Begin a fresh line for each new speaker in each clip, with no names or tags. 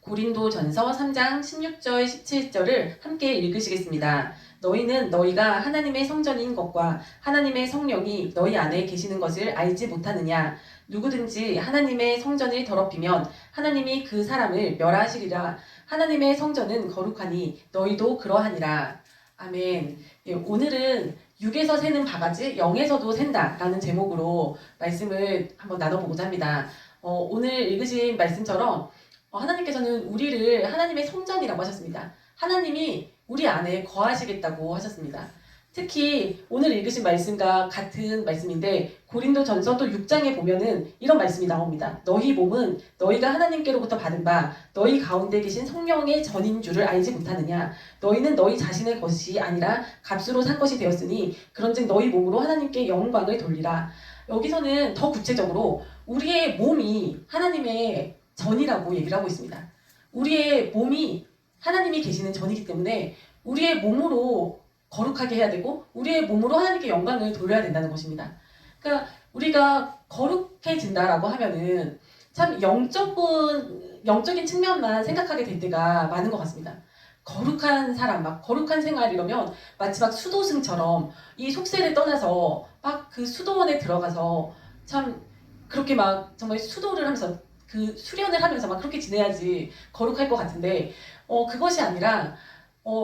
고린도전서 3장 16절 17절을 함께 읽으시겠습니다. 너희는 너희가 하나님의 성전인 것과 하나님의 성령이 너희 안에 계시는 것을 알지 못하느냐. 누구든지 하나님의 성전을 더럽히면 하나님이 그 사람을 멸하시리라. 하나님의 성전은 거룩하니 너희도 그러하니라. 아멘. 예, 오늘은 6에서 세는 바가지, 0에서도 센다 라는 제목으로 말씀을 한번 나눠보고자 합니다. 오늘 읽으신 말씀처럼 하나님께서는 우리를 하나님의 성전이라고 하셨습니다. 하나님이 우리 안에 거하시겠다고 하셨습니다. 특히 오늘 읽으신 말씀과 같은 말씀인데 고린도전서 또 6장에 보면은 이런 말씀이 나옵니다. 너희 몸은 너희가 하나님께로부터 받은 바 너희 가운데 계신 성령의 전인 줄을 알지 못하느냐. 너희는 너희 자신의 것이 아니라 값으로 산 것이 되었으니 그런즉 너희 몸으로 하나님께 영광을 돌리라. 여기서는 더 구체적으로 우리의 몸이 하나님의 전이라고 얘기를 하고 있습니다. 우리의 몸이 하나님이 계시는 전이기 때문에 우리의 몸으로 거룩하게 해야 되고 우리의 몸으로 하나님께 영광을 돌려야 된다는 것입니다. 그러니까 우리가 거룩해진다라고 하면은 참 영적인 측면만 생각하게 될 때가 많은 것 같습니다. 거룩한 사람, 막 거룩한 생활 이러면 마치 막 수도승처럼 이 속세를 떠나서 막 그 수도원에 들어가서 참 그렇게 막 정말 수도를 하면서 그 수련을 하면서 막 그렇게 지내야지 거룩할 것 같은데 그것이 아니라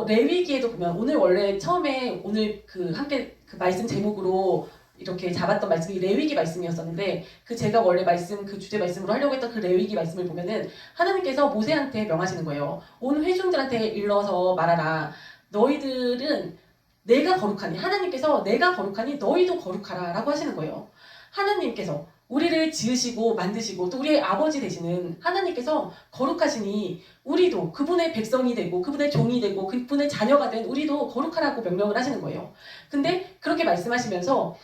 레위기에도 보면 오늘 원래 처음에 오늘 그 함께 그 말씀 제목으로 이렇게 잡았던 말씀이 레위기 말씀이었었는데 제가 원래 그 주제 말씀으로 하려고 했던 그 레위기 말씀을 보면은 하나님께서 모세한테 명하시는 거예요. 온 회중들한테 일러서 말하라. 너희들은 내가 거룩하니 하나님께서 내가 거룩하니 너희도 거룩하라 라고 하시는 거예요. 하나님께서 우리를 지으시고 만드시고 또 우리의 아버지 되시는 하나님께서 거룩하시니 우리도 그분의 백성이 되고 그분의 종이 되고 그분의 자녀가 된 우리도 거룩하라고 명령을 하시는 거예요. 근데 그렇게 말씀하시면서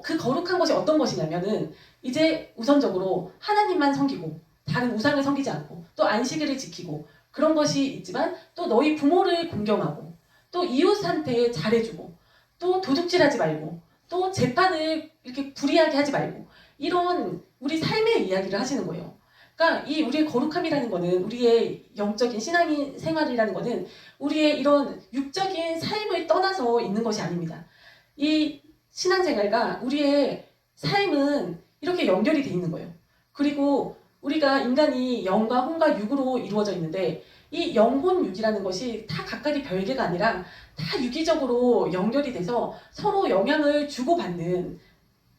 그 거룩한 것이 어떤 것이냐면은 이제 우선적으로 하나님만 섬기고 다른 우상을 섬기지 않고 또 안식일을 지키고 그런 것이 있지만 또 너희 부모를 공경하고 또 이웃한테 잘해주고 또 도둑질하지 말고 또 재판을 이렇게 불이하게 하지 말고 이런 우리 삶의 이야기를 하시는 거예요. 그러니까 이 우리의 거룩함이라는 거는 우리의 영적인 신앙인 생활이라는 거는 우리의 이런 육적인 삶을 떠나서 있는 것이 아닙니다. 이 신앙생활과 우리의 삶은 이렇게 연결이 돼 있는 거예요. 그리고 우리가 인간이 영과 혼과 육으로 이루어져 있는데 이 영혼 육이라는 것이 다 각각의 별개가 아니라 다 유기적으로 연결이 돼서 서로 영향을 주고받는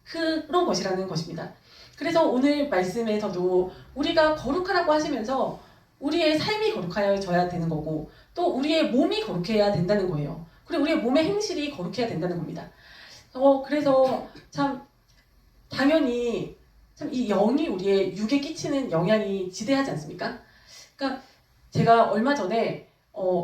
그런 것이라는 것입니다. 그래서 오늘 말씀에서도 우리가 거룩하라고 하시면서 우리의 삶이 거룩해져야 되는 거고 또 우리의 몸이 거룩해야 된다는 거예요. 그리고 우리의 몸의 행실이 거룩해야 된다는 겁니다. 그래서 참 당연히 참 이 영이 우리의 육에 끼치는 영향이 지대하지 않습니까? 그러니까 제가 얼마 전에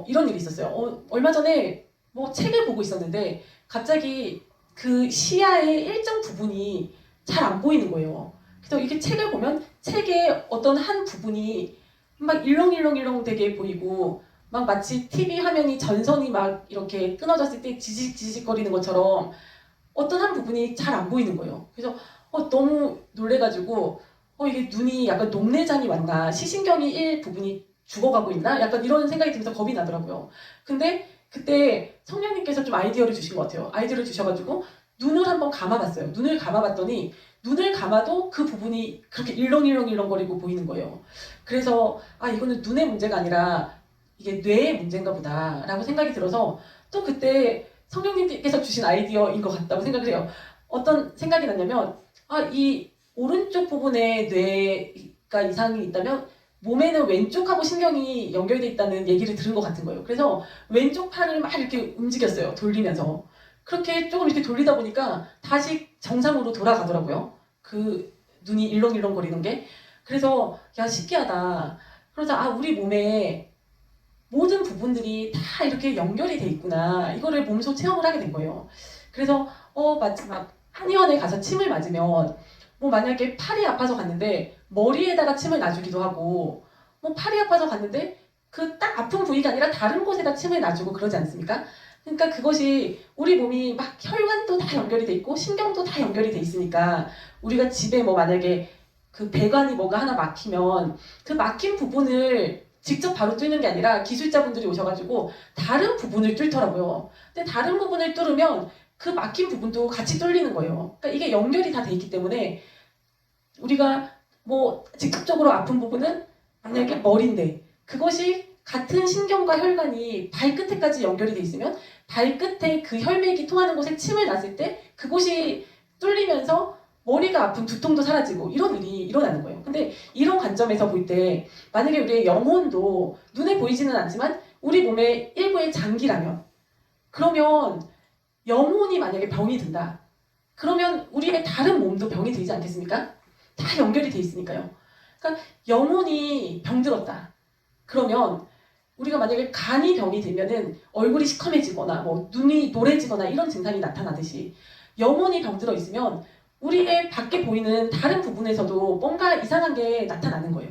이런 일이 있었어요. 얼마 전에 뭐 책을 보고 있었는데 갑자기 그 시야의 일정 부분이 잘 안 보이는 거예요. 그래서 이렇게 책을 보면 책의 어떤 한 부분이 막 일렁일렁일렁 되게 보이고 막 마치 TV 화면이 전선이 막 이렇게 끊어졌을 때 지직지직거리는 것처럼 어떤 한 부분이 잘 안 보이는 거예요. 그래서 너무 놀래가지고 이게 눈이 약간 녹내장이 왔나 시신경이 일부분이 죽어가고 있나 약간 이런 생각이 들면서 겁이 나더라고요. 근데 그때 성령님께서 좀 아이디어를 주신 것 같아요. 아이디어를 주셔가지고 눈을 한번 감아봤어요. 눈을 감아봤더니 눈을 감아도 그 부분이 그렇게 일렁일렁일렁거리고 보이는 거예요. 그래서 이거는 눈의 문제가 아니라 이게 뇌의 문제인가 보다 라고 생각이 들어서 또 그때 성령님께서 주신 아이디어인 것 같다고 생각을 해요. 어떤 생각이 났냐면 이 오른쪽 부분에 뇌가 이상이 있다면 몸에는 왼쪽하고 신경이 연결돼 있다는 얘기를 들은 것 같은 거예요. 그래서 왼쪽 팔을 막 이렇게 움직였어요. 돌리면서. 그렇게 조금 이렇게 돌리다 보니까 다시 정상으로 돌아가더라고요. 그 눈이 일렁일렁거리는 게. 그래서 야 신기하다. 그러자 우리 몸에 모든 부분들이 다 이렇게 연결이 돼 있구나. 이거를 몸소 체험을 하게 된 거예요. 그래서 마치 막 한의원에 가서 침을 맞으면 뭐 만약에 팔이 아파서 갔는데 머리에다가 침을 놔주기도 하고 뭐 팔이 아파서 갔는데 그 딱 아픈 부위가 아니라 다른 곳에다 침을 놔주고 그러지 않습니까? 그러니까 그것이 우리 몸이 막 혈관도 다 연결이 돼 있고 신경도 다 연결이 돼 있으니까 우리가 집에 뭐 만약에 그 배관이 뭐가 하나 막히면 그 막힌 부분을 직접 바로 뚫는 게 아니라 기술자분들이 오셔가지고 다른 부분을 뚫더라고요. 근데 다른 부분을 뚫으면 그 막힌 부분도 같이 뚫리는 거예요. 그러니까 이게 연결이 다 돼 있기 때문에 우리가 뭐 직접적으로 아픈 부분은 만약에 머리인데 그것이 같은 신경과 혈관이 발끝에까지 연결이 돼 있으면 발끝에 그 혈맥이 통하는 곳에 침을 놨을 때 그곳이 뚫리면서 머리가 아픈 두통도 사라지고 이런 일이 일어나는 거예요. 근데 이런 관점에서 볼 때 만약에 우리의 영혼도 눈에 보이지는 않지만 우리 몸의 일부의 장기라면 그러면 영혼이 만약에 병이 든다. 그러면 우리의 다른 몸도 병이 들지 않겠습니까? 다 연결이 돼 있으니까요. 그러니까 영혼이 병들었다. 그러면 우리가 만약에 간이 병이 들면은 얼굴이 시커매지거나 뭐 눈이 노래지거나 이런 증상이 나타나듯이 영혼이 병들어 있으면 우리의 밖에 보이는 다른 부분에서도 뭔가 이상한 게 나타나는 거예요.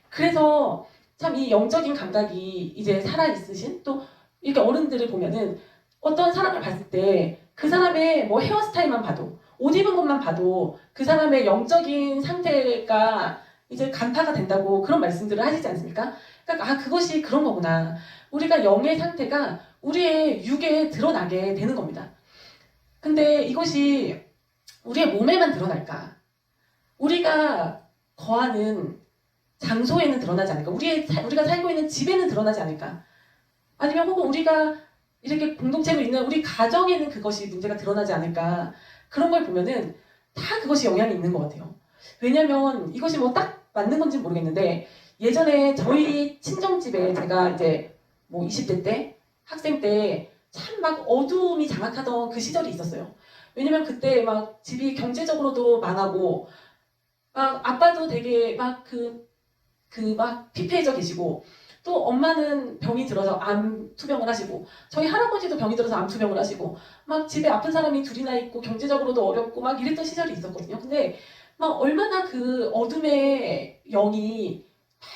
그래서 참 이 영적인 감각이 이제 살아있으신 또 이렇게 어른들을 보면은 어떤 사람을 봤을 때 그 사람의 뭐 헤어스타일만 봐도 옷 입은 것만 봐도 그 사람의 영적인 상태가 이제 간파가 된다고 그런 말씀들을 하시지 않습니까? 그러니까 아 그것이 그런 거구나. 우리가 영의 상태가 우리의 육에 드러나게 되는 겁니다. 근데 이것이 우리의 몸에만 드러날까? 우리가 거하는 장소에는 드러나지 않을까? 우리가 살고 있는 집에는 드러나지 않을까? 아니면 혹은 우리가 이렇게 공동체로 있는 우리 가정에는 그것이 문제가 드러나지 않을까? 그런 걸 보면은 다 그것이 영향이 있는 것 같아요. 왜냐면 이것이 뭐 딱 맞는 건지 모르겠는데 예전에 저희 친정집에 제가 이제 뭐 20대 때 학생 때 참 막 어두움이 장악하던 그 시절이 있었어요. 왜냐면 그때 막 집이 경제적으로도 망하고 막 아빠도 되게 막 막 피폐해져 계시고 또 엄마는 병이 들어서 암 투병을 하시고 저희 할아버지도 병이 들어서 암 투병을 하시고 막 집에 아픈 사람이 둘이나 있고 경제적으로도 어렵고 막 이랬던 시절이 있었거든요. 근데 막 얼마나 그 어둠의 영이 막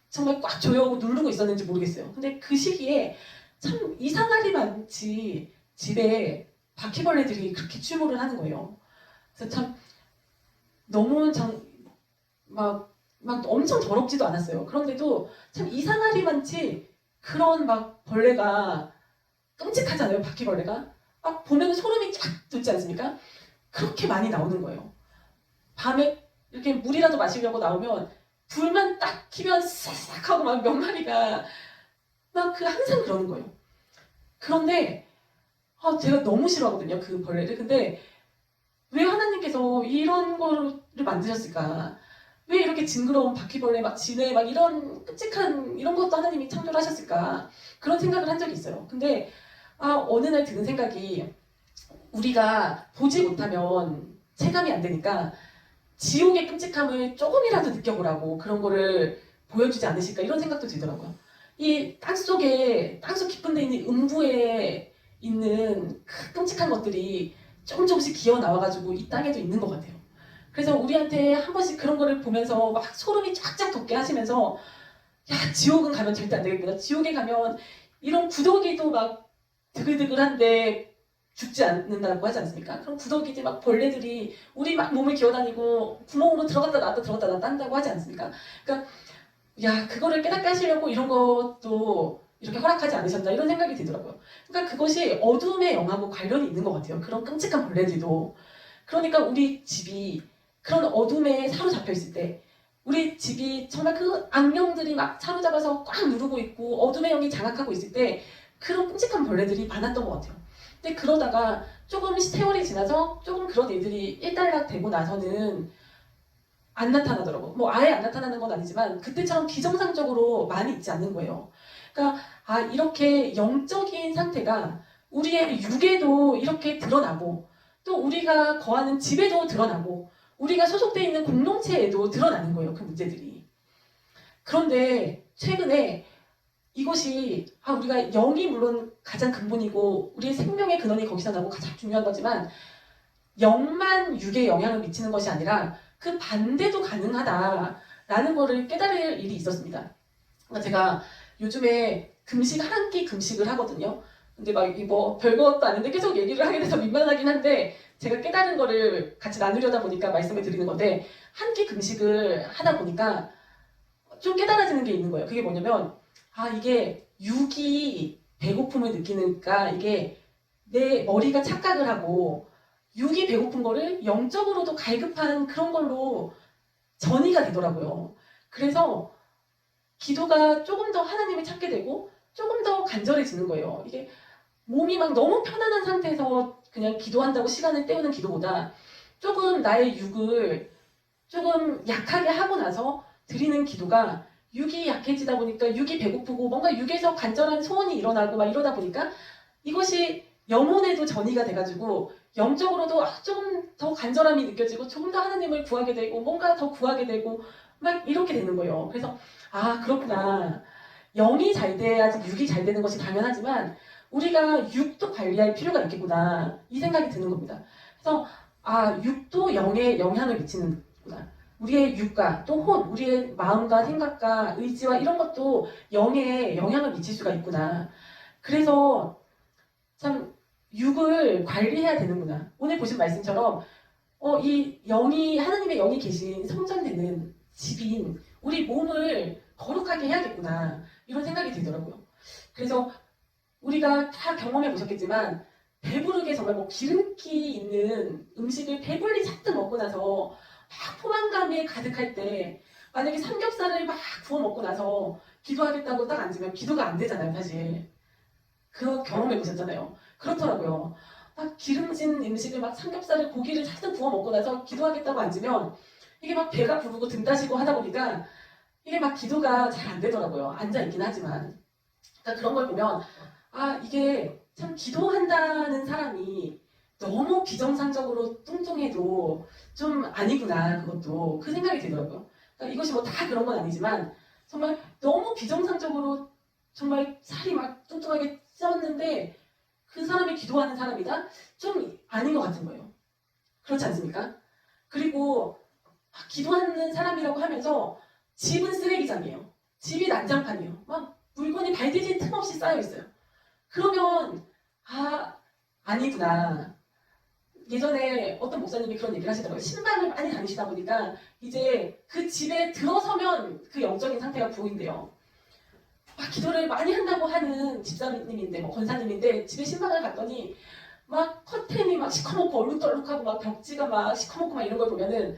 정말 꽉 조여오고 누르고 있었는지 모르겠어요. 근데 그 시기에 참 이상하리 많지 집에 바퀴벌레들이 그렇게 출몰을 하는 거예요. 그래서 참 너무 막 엄청 더럽지도 않았어요. 그런데도 참 이상하리만치 그런 막 벌레가 끔찍하잖아요. 바퀴벌레가 막 보면 소름이 쫙 돋지 않습니까? 그렇게 많이 나오는 거예요. 밤에 이렇게 물이라도 마시려고 나오면 불만 딱 키면 싹싹 하고 막 몇 마리가 막 그 항상 그러는 거예요. 그런데 제가 너무 싫어하거든요. 그 벌레를. 근데 왜 하나님께서 이런 거를 만드셨을까? 왜 이렇게 징그러운 바퀴벌레, 막 지네, 막 이런 끔찍한 이런 것도 하나님이 창조를 하셨을까? 그런 생각을 한 적이 있어요. 근데 어느 날 드는 생각이 우리가 보지 못하면 체감이 안 되니까 지옥의 끔찍함을 조금이라도 느껴보라고 그런 거를 보여주지 않으실까 이런 생각도 들더라고요. 이 땅속 깊은 데 있는 음부에 있는 그 끔찍한 것들이 조금씩 기어 나와가지고 이 땅에도 있는 것 같아요. 그래서 우리한테 한 번씩 그런 거를 보면서 막 소름이 쫙쫙 돋게 하시면서 야 지옥은 가면 절대 안 되겠구나. 지옥에 가면 이런 구더기도 막 드글드글한데 죽지 않는다고 하지 않습니까? 그럼 구더기들 막 벌레들이 우리 막 몸을 기어다니고 구멍으로 들어갔다 나왔다 들어갔다 나왔다 한다고 하지 않습니까? 그러니까 야 그거를 깨닫게 하시려고 이런 것도 이렇게 허락하지 않으셨나 이런 생각이 들더라고요. 그러니까 그것이 어둠의 영하고 관련이 있는 것 같아요. 그런 끔찍한 벌레들도. 그러니까 우리 집이 그런 어둠에 사로잡혀 있을 때 우리 집이 정말 그 악령들이 막 사로잡아서 꽉 누르고 있고 어둠의 영이 장악하고 있을 때 그런 끔찍한 벌레들이 많았던 것 같아요. 근데 그러다가 조금 세월이 지나서 조금 그런 일들이 일단락 되고 나서는 안 나타나더라고요. 뭐 아예 안 나타나는 건 아니지만 그때처럼 비정상적으로 많이 있지 않는 거예요. 그러니까 이렇게 영적인 상태가 우리의 육에도 이렇게 드러나고 또 우리가 거하는 집에도 드러나고 우리가 소속되어 있는 공동체에도 드러나는 거예요. 그 문제들이. 그런데 최근에 이것이 우리가 영이 물론 가장 근본이고 우리의 생명의 근원이 거기서 나고 가장 중요한 거지만 영만 육에 영향을 미치는 것이 아니라 그 반대도 가능하다라는 거를 깨달을 일이 있었습니다. 그러니까 제가 요즘에 금식 한 끼 금식을 하거든요. 근데 막 뭐 별것도 아닌데 계속 얘기를 하게 돼서 민망하긴 한데 제가 깨달은 거를 같이 나누려다 보니까 말씀을 드리는 건데 한 끼 금식을 하다 보니까 좀 깨달아지는 게 있는 거예요. 그게 뭐냐면 아 이게 육이 배고픔을 느끼니까 이게 내 머리가 착각을 하고 육이 배고픈 거를 영적으로도 갈급한 그런 걸로 전이가 되더라고요. 그래서 기도가 조금 더 하나님을 찾게 되고 조금 더 간절해지는 거예요. 이게 몸이 막 너무 편안한 상태에서 그냥 기도한다고 시간을 때우는 기도보다 조금 나의 육을 조금 약하게 하고 나서 드리는 기도가 육이 약해지다 보니까 육이 배고프고 뭔가 육에서 간절한 소원이 일어나고 막 이러다 보니까 이것이 영혼에도 전이가 돼가지고 영적으로도 조금 더 간절함이 느껴지고 조금 더 하나님을 구하게 되고 뭔가 더 구하게 되고 막 이렇게 되는 거예요. 그래서 아 그렇구나. 영이 잘 돼야지 육이 잘 되는 것이 당연하지만 우리가 육도 관리할 필요가 있겠구나 이 생각이 드는 겁니다. 그래서 아 육도 영에 영향을 미치는구나. 우리의 육과 또 우리의 마음과 생각과 의지와 이런 것도 영에 영향을 미칠 수가 있구나. 그래서 참 육을 관리해야 되는구나. 오늘 보신 말씀처럼 이 영이 하나님의 영이 계신 성전되는 집인 우리 몸을 거룩하게 해야겠구나 이런 생각이 들더라고요. 그래서 우리가 다 경험해 보셨겠지만 배부르게 정말 뭐 기름기 있는 음식을 배불리 잔뜩 먹고 나서 막 포만감에 가득할 때 만약에 삼겹살을 막 구워 먹고 나서 기도하겠다고 딱 앉으면 기도가 안 되잖아요, 사실. 그거 경험해 보셨잖아요. 그렇더라고요. 막 기름진 음식을 막 삼겹살을 고기를 잔뜩 구워 먹고 나서 기도하겠다고 앉으면 이게 막 배가 부르고 등 따시고 하다 보니까 이게 막 기도가 잘 안 되더라고요. 앉아 있긴 하지만. 그러니까 그런 걸 보면 아 이게 참 기도한다는 사람이 너무 비정상적으로 뚱뚱해도 좀 아니구나 그것도 그 생각이 들더라고요. 그러니까 이것이 뭐 다 그런 건 아니지만 정말 너무 비정상적으로 정말 살이 막 뚱뚱하게 쪘는데 그 사람이 기도하는 사람이다? 좀 아닌 것 같은 거예요. 그렇지 않습니까? 그리고 기도하는 사람이라고 하면서 집은 쓰레기장이에요. 집이 난장판이에요. 막 물건이 발디딜 틈 없이 쌓여 있어요. 그러면 아니구나. 예전에 어떤 목사님이 그런 얘기를 하시더라고요. 신방을 많이 다니시다 보니까 이제 그 집에 들어서면 그 영적인 상태가 보인대요. 막 기도를 많이 한다고 하는 집사님인데 뭐 권사님인데 집에 신방을 갔더니 막 커튼이 막 시커멓고 얼룩덜룩하고 막 벽지가 막 시커멓고 막 이런 걸 보면은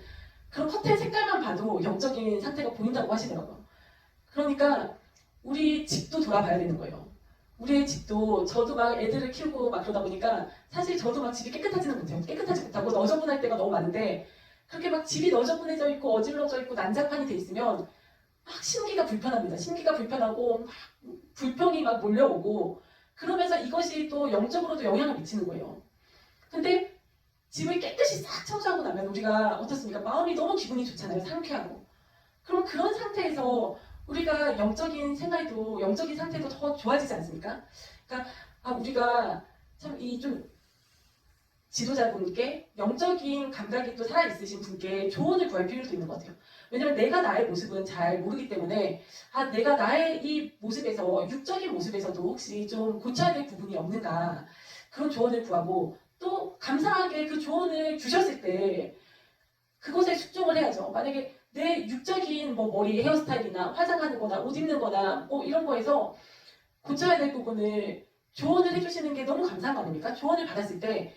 그런 커튼 색깔만 봐도 영적인 상태가 보인다고 하시더라고요. 그러니까 우리 집도 돌아봐야 되는 거예요. 우리의 집도 저도 막 애들을 키우고 막 그러다 보니까 사실 저도 막 집이 깨끗하지는 못해요. 깨끗하지 못하고 너저분할 때가 너무 많은데 그렇게 막 집이 너저분해져 있고 어질러져 있고 난장판이 돼 있으면 막 심기가 불편합니다. 심기가 불편하고 막 불평이 막 몰려오고 그러면서 이것이 또 영적으로도 영향을 미치는 거예요. 근데 집을 깨끗이 싹 청소하고 나면 우리가 어떻습니까? 마음이 너무 기분이 좋잖아요. 상쾌하고. 그럼 그런 상태에서 우리가 영적인 생활도 영적인 상태도 더 좋아지지 않습니까? 그러니까 우리가 참 이 좀 지도자분께 영적인 감각이 또 살아있으신 분께 조언을 구할 필요도 있는 것 같아요. 왜냐면 내가 나의 모습은 잘 모르기 때문에 내가 나의 이 모습에서 육적인 모습에서도 혹시 좀 고쳐야 될 부분이 없는가 그런 조언을 구하고 또 감사하게 그 조언을 주셨을 때 그것에 숙종을 해야죠. 만약에 내 육적인 뭐 머리 헤어스타일이나 화장하는 거나 옷 입는 거나 뭐 이런 거에서 고쳐야 될 부분을 조언을 해주시는 게 너무 감사한 거 아닙니까? 조언을 받았을 때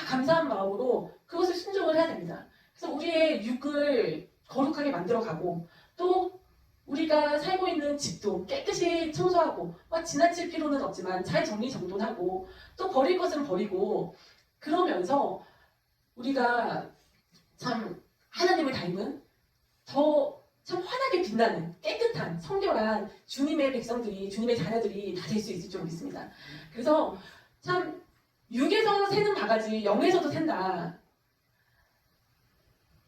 감사한 마음으로 그것을 순종을 해야 됩니다. 그래서 우리의 육을 거룩하게 만들어가고 또 우리가 살고 있는 집도 깨끗이 청소하고 막 지나칠 필요는 없지만 잘 정리정돈하고 또 버릴 것은 버리고 그러면서 우리가 참 하나님을 닮은 더 참 환하게 빛나는 깨끗한 성결한 주님의 백성들이 주님의 자녀들이 다 될 수 있을 줄 믿습니다. 그래서 참 육에서 새는 바가지 영에서도 샌다.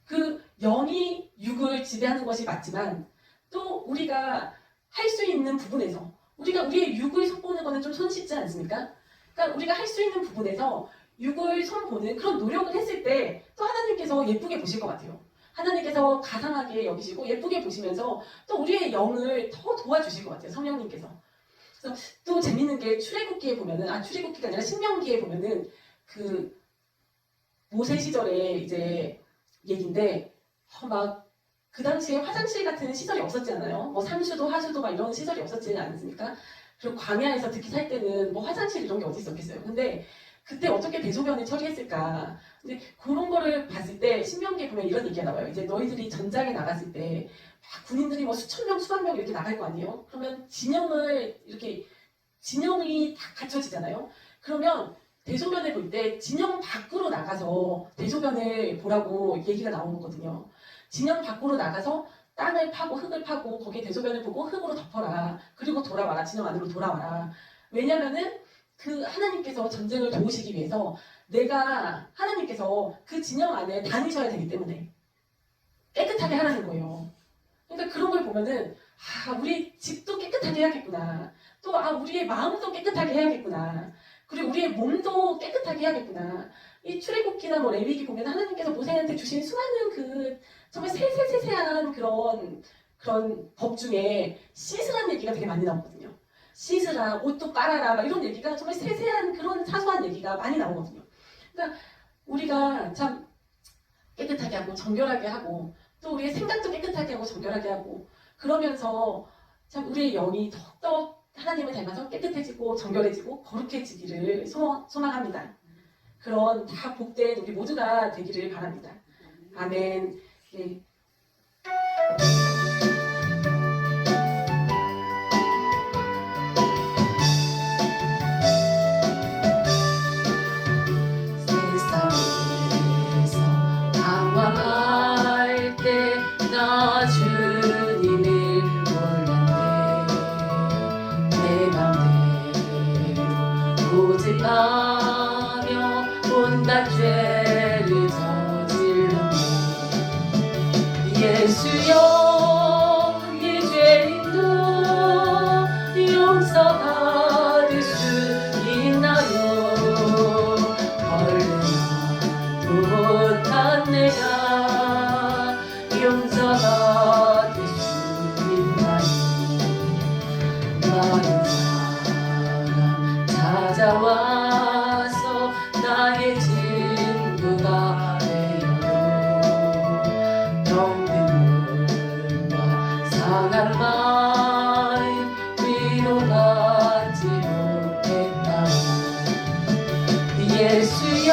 그 영이 육을 지배하는 것이 맞지만 또 우리가 할 수 있는 부분에서 우리가 우리의 육을 손보는 것은 좀 손쉽지 않습니까? 그러니까 우리가 할 수 있는 부분에서 육을 손보는 그런 노력을 했을 때 또 하나님께서 예쁘게 보실 것 같아요. 하나님께서 가상하게 여기시고 예쁘게 보시면서 또 우리의 영을 더 도와주실 것 같아요. 성령님께서. 또 재밌는 게 출애굽기에 보면은 출애굽기가 아니라 신명기에 보면은 그 모세 시절에 이제 얘긴데 막 그 당시에 화장실 같은 시설이 없었잖아요. 뭐 상수도 하수도 막 이런 시설이 없었지 않습니까? 그리고 광야에서 특히 살 때는 뭐 화장실 이런 게 어디 있었겠어요. 근데 그때 어떻게 대소변을 처리했을까? 근데 그런 거를 봤을 때 신명기에 보면 이런 얘기가 나와요. 이제 너희들이 전장에 나갔을 때 막 군인들이 뭐 수천 명, 수만 명 이렇게 나갈 거 아니에요? 그러면 진영이 다 갖춰지잖아요. 그러면 대소변을 볼 때 진영 밖으로 나가서 대소변을 보라고 얘기가 나온 거거든요. 진영 밖으로 나가서 땅을 파고 흙을 파고 거기에 대소변을 보고 흙으로 덮어라. 그리고 돌아와라. 진영 안으로 돌아와라. 왜냐면은 그 하나님께서 전쟁을 도우시기 위해서 하나님께서 그 진영 안에 다니셔야 되기 때문에 깨끗하게 하라는 거예요. 그러니까 그런 걸 보면은 우리 집도 깨끗하게 해야겠구나. 또 우리의 마음도 깨끗하게 해야겠구나. 그리고 우리의 몸도 깨끗하게 해야겠구나. 이 출애굽기나 뭐 레위기 보면 하나님께서 모세한테 주신 수많은 그 정말 세세한 그런 법 중에 씻으라는 얘기가 되게 많이 나오거든요. 씻으라, 옷도 빨아라, 막 이런 얘기가 정말 세세한 그런 사소한 얘기가 많이 나오거든요. 그러니까 우리가 참 깨끗하게 하고 정결하게 하고 또 우리의 생각도 깨끗하게 하고 정결하게 하고 그러면서 참 우리의 영이 더욱더 하나님을 닮아서 깨끗해지고 정결해지고 거룩해지기를 소망합니다. 그런 다 복된 우리 모두가 되기를 바랍니다. 아멘. 예. 세상에서 방황할 때 나 주님을 몰랐네. 내 맘대로 고집하며 온갖 죄를 저질렀네. 예수여 이 죄인도 용서받을 수 있나요? 얼마나 못한 내가 용서받을 수 있나요? 많은 사람 찾아와서 나의 친구가 되어도 병든 눈과 상한 마음 위로받지 못했다. 예수여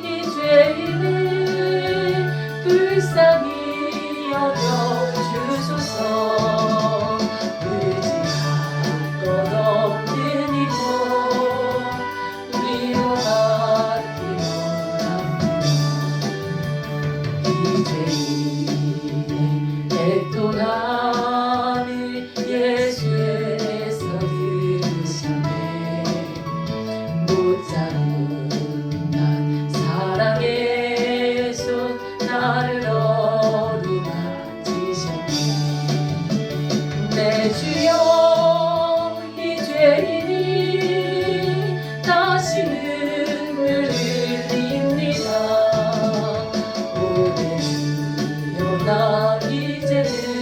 이 죄인을 불쌍히 여겨주소서. 의지할 것 없는 이곳 위로받기 원합니다. 이 죄인의 애통함을 예수께서 들으셨네. 못 자른 난 사랑의 손 나를 어루만지셨네. 내 주여 이 죄인이 다시 눈물을 흘립니다. 오 내 주여 나 이제는